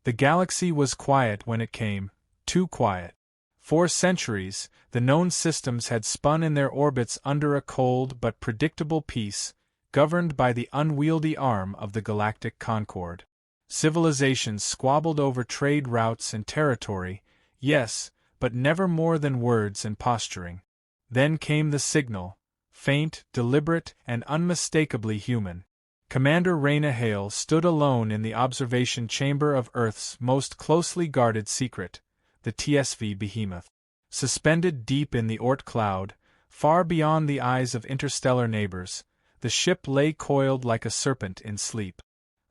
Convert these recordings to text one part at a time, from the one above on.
The galaxy was quiet when it came, too quiet. For centuries, the known systems had spun in their orbits under a cold but predictable peace, governed by the unwieldy arm of the Galactic Concord. Civilizations squabbled over trade routes and territory, yes, but never more than words and posturing. Then came the signal, faint, deliberate, and unmistakably human. Commander Raina Hale stood alone in the observation chamber of Earth's most closely guarded secret, the TSV Behemoth. Suspended deep in the Oort cloud, far beyond the eyes of interstellar neighbors, the ship lay coiled like a serpent in sleep.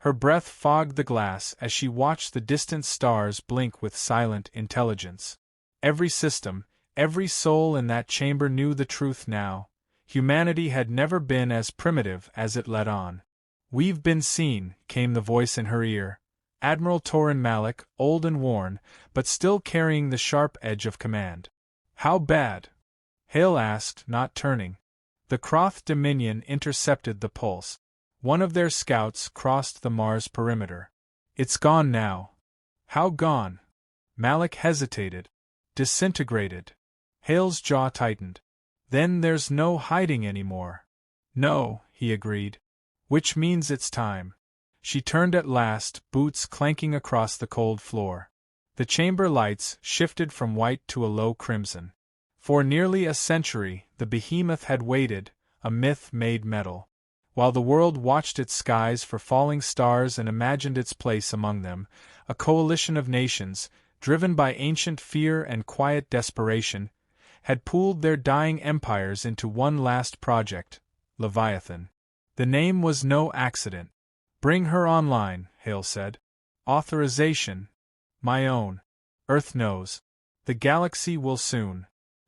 Her breath fogged the glass as she watched the distant stars blink with silent intelligence. Every system, every soul in that chamber knew the truth now. Humanity had never been as primitive as it let on. "We've been seen," came the voice in her ear. Admiral Torin Malik, old and worn, but still carrying the sharp edge of command. "How bad?" Hale asked, not turning. The Kroth Dominion intercepted the pulse. One of their scouts crossed the Mars perimeter. "It's gone now." "How gone?" Malik hesitated. "Disintegrated." Hale's jaw tightened. "Then there's no hiding anymore." "No," he agreed. "Which means it's time." She turned at last, boots clanking across the cold floor. The chamber lights shifted from white to a low crimson. For nearly a century, the behemoth had waited, a myth made metal. While the world watched its skies for falling stars and imagined its place among them, a coalition of nations, driven by ancient fear and quiet desperation, had pooled their dying empires into one last project, Leviathan. The name was no accident. "Bring her online," Hale said. "Authorization? My own. Earth knows. The galaxy will soon."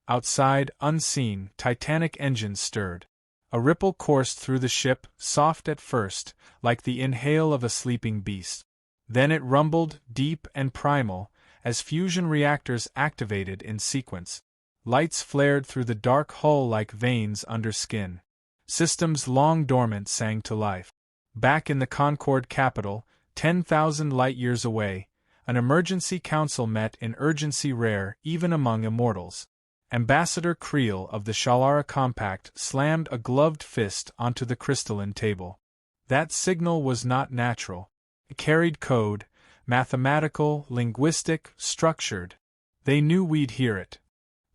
Outside, unseen, titanic engines stirred. A ripple coursed through the ship, soft at first, like the inhale of a sleeping beast. Then it rumbled, deep and primal, as fusion reactors activated in sequence. Lights flared through the dark hull like veins under skin. Systems long dormant sang to life. Back in the Concord capital, 10,000 light-years away, an emergency council met in urgency rare even among immortals. Ambassador Creel of the Shalara Compact slammed a gloved fist onto the crystalline table. That signal was not natural. It carried code, mathematical, linguistic, structured. They knew we'd hear it.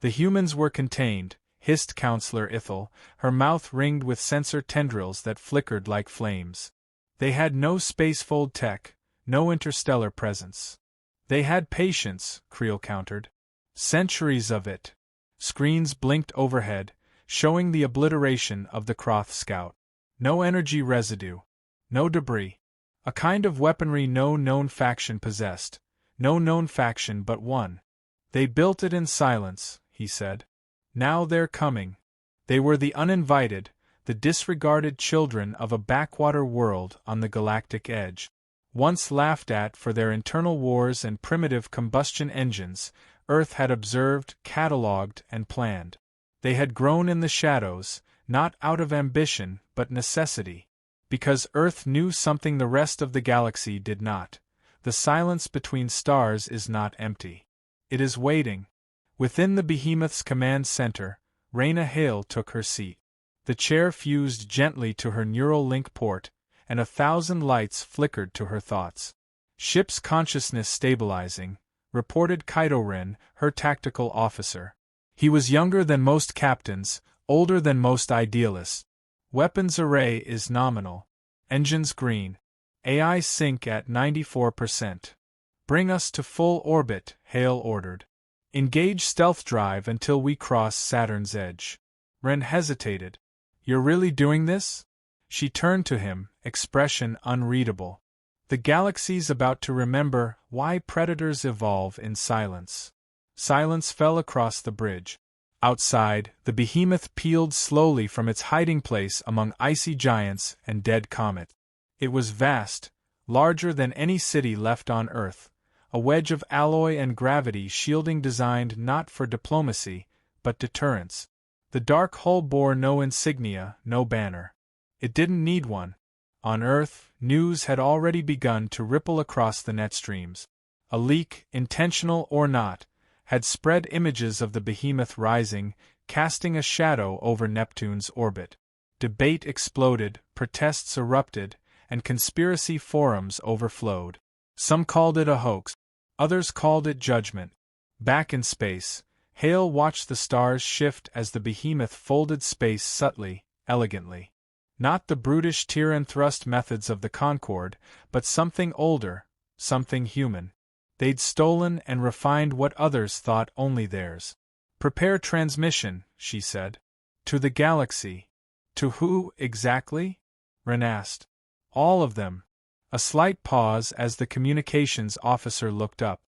The humans were contained, hissed Counselor Ithel, her mouth ringed with sensor tendrils that flickered like flames. They had no spacefold tech, no interstellar presence. They had patience, Creel countered. Centuries of it. Screens blinked overhead, showing the obliteration of the Kroth scout. No energy residue. No debris. A kind of weaponry no known faction possessed. No known faction but one. They built it in silence, he said. Now they're coming. They were the uninvited, the disregarded children of a backwater world on the galactic edge. Once laughed at for their internal wars and primitive combustion engines, Earth had observed, catalogued, and planned. They had grown in the shadows, not out of ambition, but necessity. Because Earth knew something the rest of the galaxy did not. The silence between stars is not empty. It is waiting. Within the behemoth's command center, Raina Hale took her seat. The chair fused gently to her neural link port, and 1,000 lights flickered to her thoughts. Ship's consciousness stabilizing, reported Kaito Ren, her tactical officer. He was younger than most captains, older than most idealists. Weapons array is nominal. Engines green. AI sync at 94%. Bring us to full orbit, Hale ordered. Engage stealth drive until we cross Saturn's edge. Ren hesitated. You're really doing this? She turned to him, expression unreadable. The galaxy's about to remember why predators evolve in silence. Silence fell across the bridge. Outside, the behemoth peeled slowly from its hiding place among icy giants and dead comets. It was vast, larger than any city left on Earth, a wedge of alloy and gravity shielding designed not for diplomacy, but deterrence. The dark hull bore no insignia, no banner. It didn't need one. On Earth, news had already begun to ripple across the net streams. A leak, intentional or not, had spread images of the behemoth rising, casting a shadow over Neptune's orbit. Debate exploded, protests erupted, and conspiracy forums overflowed. Some called it a hoax, others called it judgment. Back in space, Hale watched the stars shift as the behemoth folded space subtly, elegantly. Not the brutish tear-and-thrust methods of the Concorde, but something older, something human. They'd stolen and refined what others thought only theirs. "Prepare transmission," she said. "To the galaxy." "To who, exactly?" Ren asked. "All of them." A slight pause as the communications officer looked up.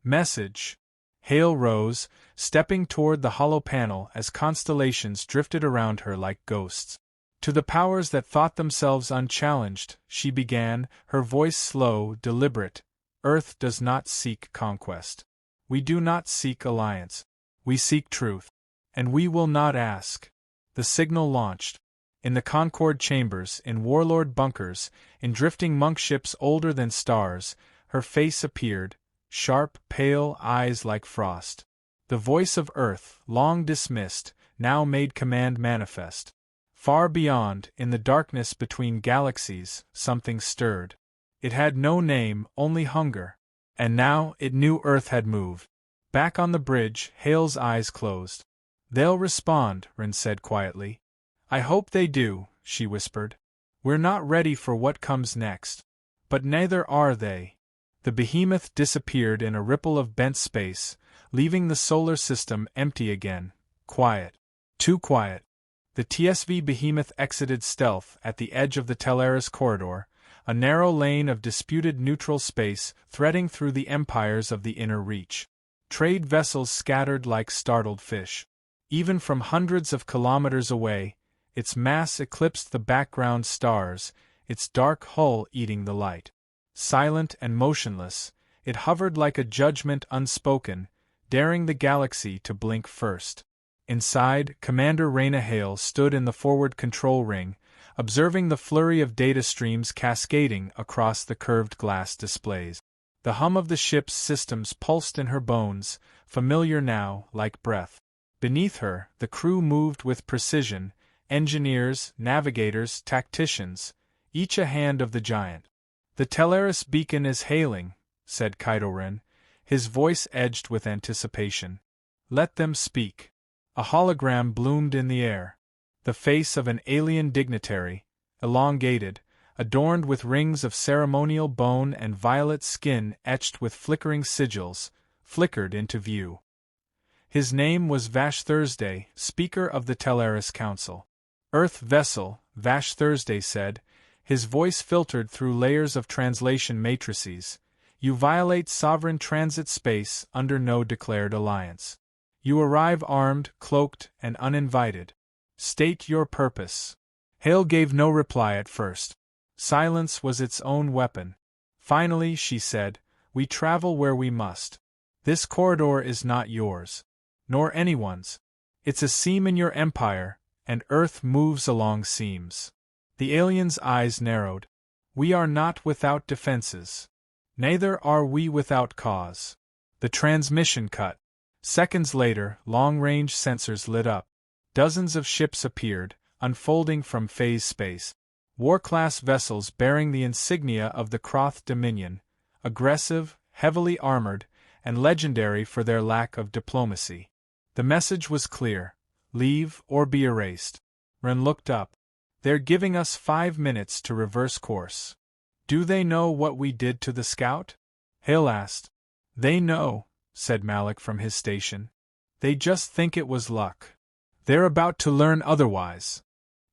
"Message." Hale rose, stepping toward the hollow panel as constellations drifted around her like ghosts. "To the powers that thought themselves unchallenged," she began, her voice slow, deliberate. "Earth does not seek conquest. We do not seek alliance. We seek truth. And we will not ask." The signal launched. In the Concorde chambers, in warlord bunkers, in drifting monk ships older than stars, her face appeared, sharp, pale eyes like frost. The voice of Earth, long dismissed, now made command manifest. Far beyond, in the darkness between galaxies, something stirred. It had no name, only hunger. And now, it knew Earth had moved. Back on the bridge, Hale's eyes closed. "They'll respond," Ren said quietly. "I hope they do," she whispered. "We're not ready for what comes next." But neither are they. The behemoth disappeared in a ripple of bent space, leaving the solar system empty again. Quiet. Too quiet. The TSV behemoth exited stealth at the edge of the Teleris corridor, a narrow lane of disputed neutral space threading through the empires of the inner reach. Trade vessels scattered like startled fish. Even from hundreds of kilometers away, its mass eclipsed the background stars, its dark hull eating the light. Silent and motionless, it hovered like a judgment unspoken, daring the galaxy to blink first. Inside, Commander Reyna Hale stood in the forward control ring, observing the flurry of data streams cascading across the curved glass displays. The hum of the ship's systems pulsed in her bones, familiar now, like breath. Beneath her, the crew moved with precision, engineers, navigators, tacticians, each a hand of the giant. "The Teleris beacon is hailing," said Kylo Ren, his voice edged with anticipation. "Let them speak." A hologram bloomed in the air. The face of an alien dignitary, elongated, adorned with rings of ceremonial bone and violet skin etched with flickering sigils, flickered into view. His name was Vash Thursday, Speaker of the Teleris Council. "Earth vessel," Vash Thursday said, his voice filtered through layers of translation matrices. "You violate sovereign transit space under no declared alliance. You arrive armed, cloaked, and uninvited. State your purpose." Hale gave no reply at first. Silence was its own weapon. Finally, she said, "We travel where we must. This corridor is not yours. Nor anyone's. It's a seam in your empire, and Earth moves along seams." The alien's eyes narrowed. "We are not without defenses. Neither are we without cause." The transmission cut. Seconds later, long-range sensors lit up. Dozens of ships appeared, unfolding from phase space. War-class vessels bearing the insignia of the Kroth Dominion, aggressive, heavily armored, and legendary for their lack of diplomacy. The message was clear: leave or be erased. Ren looked up. "They're giving us 5 minutes to reverse course." "Do they know what we did to the scout?" Hale asked. "They know," said Malik from his station. "They just think it was luck. They're about to learn otherwise."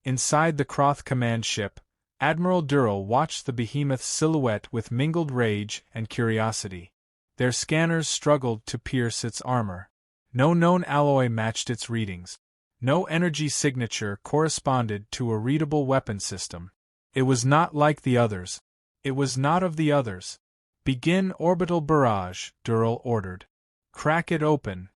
Inside the Kroth command ship, Admiral Durrell watched the behemoth's silhouette with mingled rage and curiosity. Their scanners struggled to pierce its armor. No known alloy matched its readings. No energy signature corresponded to a readable weapon system. It was not like the others. It was not of the others. "Begin orbital barrage," Durrell ordered. "Crack it open."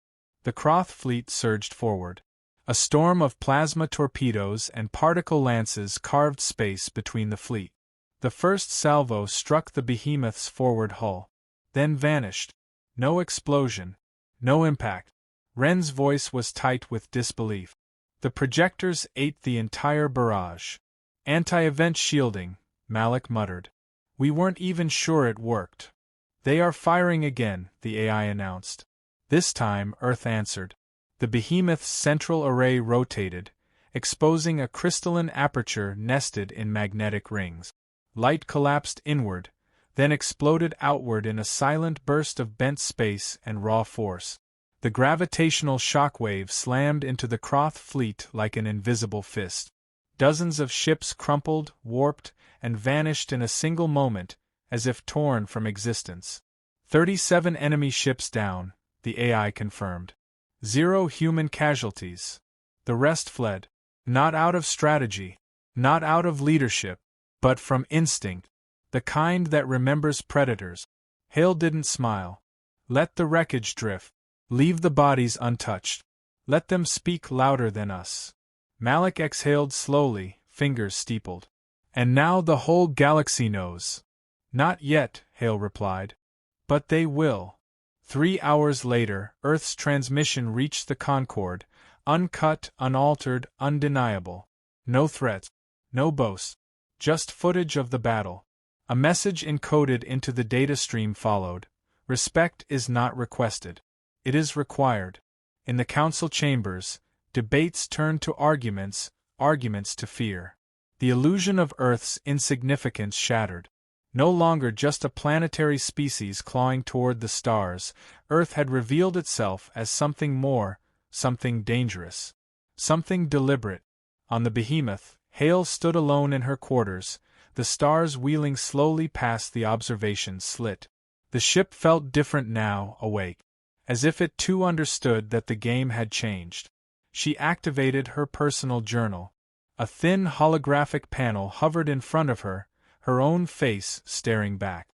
The Kroth fleet surged forward. A storm of plasma torpedoes and particle lances carved space between the fleet. The first salvo struck the behemoth's forward hull. then vanished. No explosion. No impact. Ren's voice was tight with disbelief. The projectors ate the entire barrage. Anti-event shielding, Malik muttered. We weren't even sure it worked. They are firing again, the AI announced. This time, Earth answered. The behemoth's central array rotated, exposing a crystalline aperture nested in magnetic rings. Light collapsed inward, then exploded outward in a silent burst of bent space and raw force. The gravitational shockwave slammed into the Kroth fleet like an invisible fist. Dozens of ships crumpled, warped, and vanished in a single moment, as if torn from existence. 37 enemy ships down, the AI confirmed. 0 human casualties. The rest fled. Not out of strategy, not out of leadership, but from instinct, the kind that remembers predators. Hale didn't smile. Let the wreckage drift. Leave the bodies untouched. Let them speak louder than us. Malik exhaled slowly, fingers steepled. And now the whole galaxy knows. Not yet, Hale replied. But they will. 3 hours later, Earth's transmission reached the Concorde, uncut, unaltered, undeniable. No threats, no boasts, just footage of the battle. A message encoded into the data stream followed. Respect is not requested. It is required. In the council chambers, debates turned to arguments, arguments to fear. The illusion of Earth's insignificance shattered. No longer just a planetary species clawing toward the stars, Earth had revealed itself as something more, something dangerous. Something deliberate. On the behemoth, Hale stood alone in her quarters, the stars wheeling slowly past the observation slit. The ship felt different now, awake. As if it too understood that the game had changed. She activated her personal journal. A thin holographic panel hovered in front of her, her own face staring back.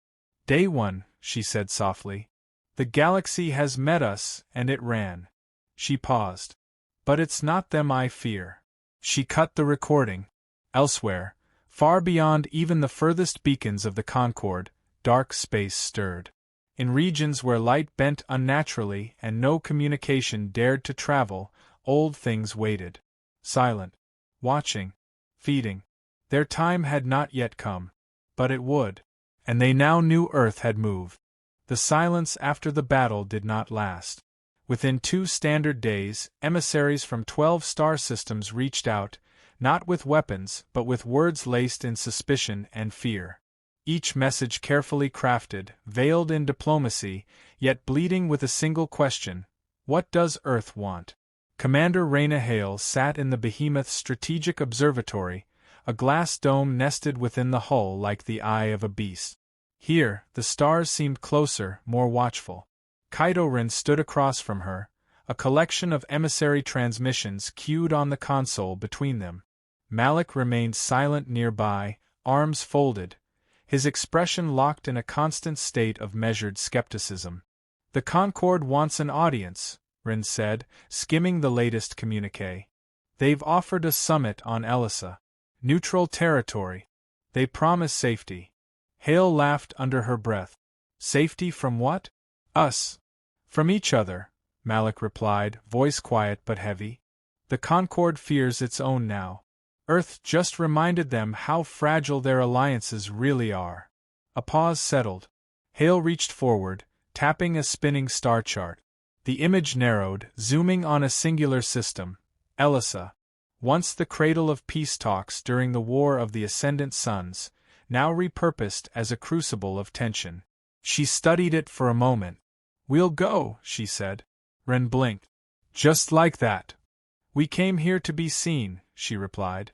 Day 1, she said softly. The galaxy has met us, and it ran. She paused. But it's not them I fear. She cut the recording. Elsewhere, far beyond even the furthest beacons of the Concorde, dark space stirred. In regions where light bent unnaturally and no communication dared to travel, old things waited. Silent. Watching. Feeding. Their time had not yet come. But it would. And they now knew Earth had moved. The silence after the battle did not last. Within 2 standard days, emissaries from 12 star systems reached out, not with weapons but with words laced in suspicion and fear. Each message carefully crafted, veiled in diplomacy, yet bleeding with a single question: what does Earth want? Commander Reyna Hale sat in the behemoth's strategic observatory, a glass dome nested within the hull like the eye of a beast. Here, the stars seemed closer, more watchful. Kydo-Ren stood across from her, a collection of emissary transmissions queued on the console between them. Malik remained silent nearby, arms folded, his expression locked in a constant state of measured skepticism. The Concorde wants an audience, Ren said, skimming the latest communique. They've offered a summit on Elisa. Neutral territory. They promise safety. Hale laughed under her breath. Safety from what? Us. From each other, Malik replied, voice quiet but heavy. The Concorde fears its own now. Earth just reminded them how fragile their alliances really are. A pause settled. Hale reached forward, tapping a spinning star chart. The image narrowed, zooming on a singular system, Elisa. Once the cradle of peace talks during the War of the Ascendant Suns, now repurposed as a crucible of tension. She studied it for a moment. We'll go, she said. Ren blinked. Just like that. We came here to be seen, she replied.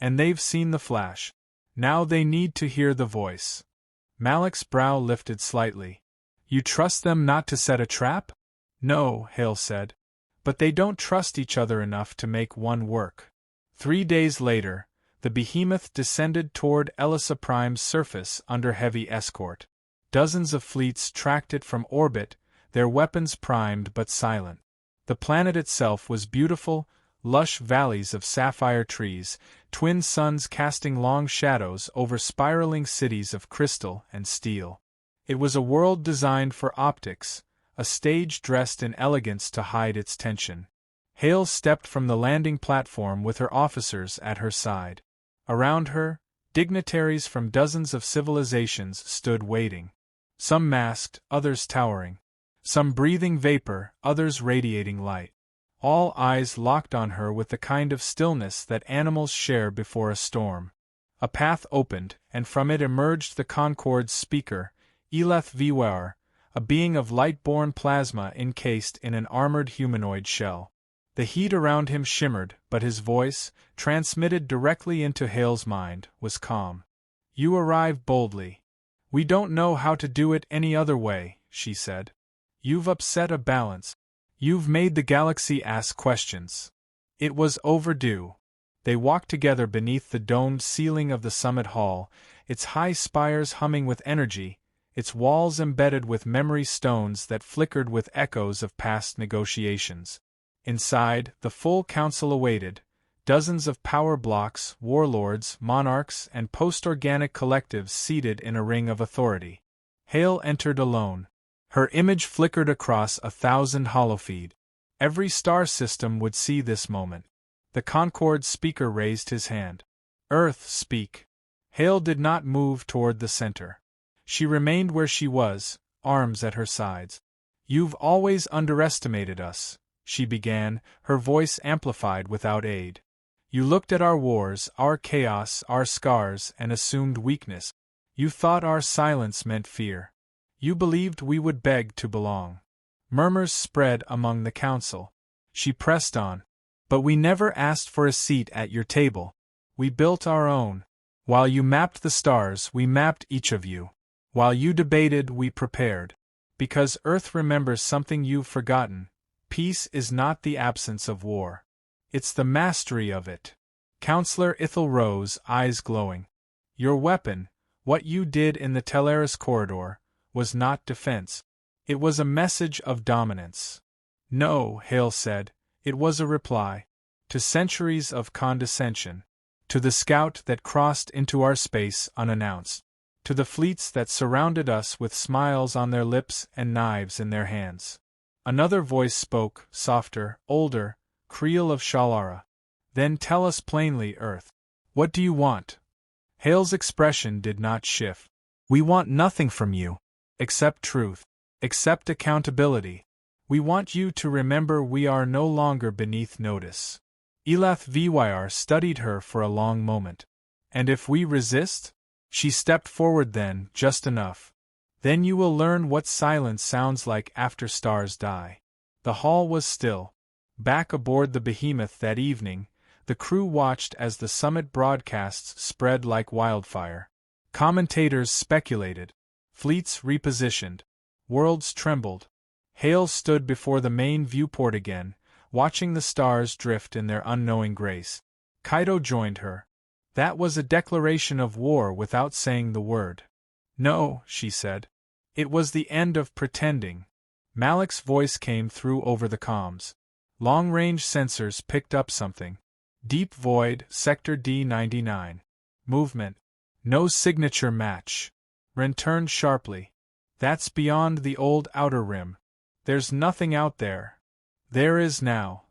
And they've seen the flash. Now they need to hear the voice. Malik's brow lifted slightly. You trust them not to set a trap? No, Hale said. But they don't trust each other enough to make one work. 3 days later, the behemoth descended toward Elisa Prime's surface under heavy escort. Dozens of fleets tracked it from orbit, their weapons primed but silent. The planet itself was beautiful, lush valleys of sapphire trees, twin suns casting long shadows over spiraling cities of crystal and steel. It was a world designed for optics, a stage dressed in elegance to hide its tension. Hale stepped from the landing platform with her officers at her side. Around her, dignitaries from dozens of civilizations stood waiting. Some masked, others towering. Some breathing vapor, others radiating light. All eyes locked on her with the kind of stillness that animals share before a storm. A path opened, and from it emerged the Concorde's speaker, HFY, a being of light-born plasma encased in an armored humanoid shell. The heat around him shimmered, but his voice, transmitted directly into Hale's mind, was calm. "You arrive boldly. We don't know how to do it any other way," she said. "You've upset a balance. You've made the galaxy ask questions. It was overdue." They walked together beneath the domed ceiling of the summit hall, its high spires humming with energy, its walls embedded with memory stones that flickered with echoes of past negotiations. Inside, the full council awaited, dozens of power blocks, warlords, monarchs, and post-organic collectives seated in a ring of authority. Hale entered alone. Her image flickered across 1,000 holofeed. Every star system would see this moment. The Concorde speaker raised his hand. "Earth, speak." Hale did not move toward the center. She remained where she was, arms at her sides. "You've always underestimated us," she began, her voice amplified without aid. "You looked at our wars, our chaos, our scars, and assumed weakness. You thought our silence meant fear. You believed we would beg to belong." Murmurs spread among the council. She pressed on. "But we never asked for a seat at your table. We built our own. While you mapped the stars, we mapped each of you. While you debated, we prepared. Because Earth remembers something you've forgotten. Peace is not the absence of war. It's the mastery of it." Counselor Ithel rose, eyes glowing. "Your weapon, what you did in the Teleris corridor, was not defense. It was a message of dominance." "No," Hale said, "it was a reply. To centuries of condescension. To the scout that crossed into our space unannounced. To the fleets that surrounded us with smiles on their lips and knives in their hands." Another voice spoke, softer, older, Creel of Shalara. "Then tell us plainly, Earth. What do you want?" Hale's expression did not shift. "We want nothing from you. Except truth. Except accountability. We want you to remember we are no longer beneath notice." HFY studied her for a long moment. "And if we resist?" She stepped forward then, just enough. "Then you will learn what silence sounds like after stars die." The hall was still. Back aboard the behemoth that evening, the crew watched as the summit broadcasts spread like wildfire. Commentators speculated. Fleets repositioned. Worlds trembled. Hale stood before the main viewport again, watching the stars drift in their unknowing grace. Kaito joined her. That was a declaration of war without saying the word. "No," she said. "It was the end of pretending." Malik's voice came through over the comms. Long-range sensors picked up something. "Deep void, sector D99. Movement. No signature match." Ren turned sharply. "That's beyond the old outer rim. There's nothing out there." "There is now."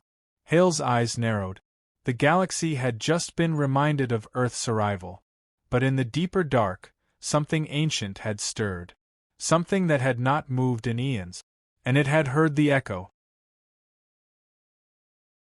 Hale's eyes narrowed. The galaxy had just been reminded of Earth's arrival. But in the deeper dark, something ancient had stirred. Something that had not moved in eons. And it had heard the echo.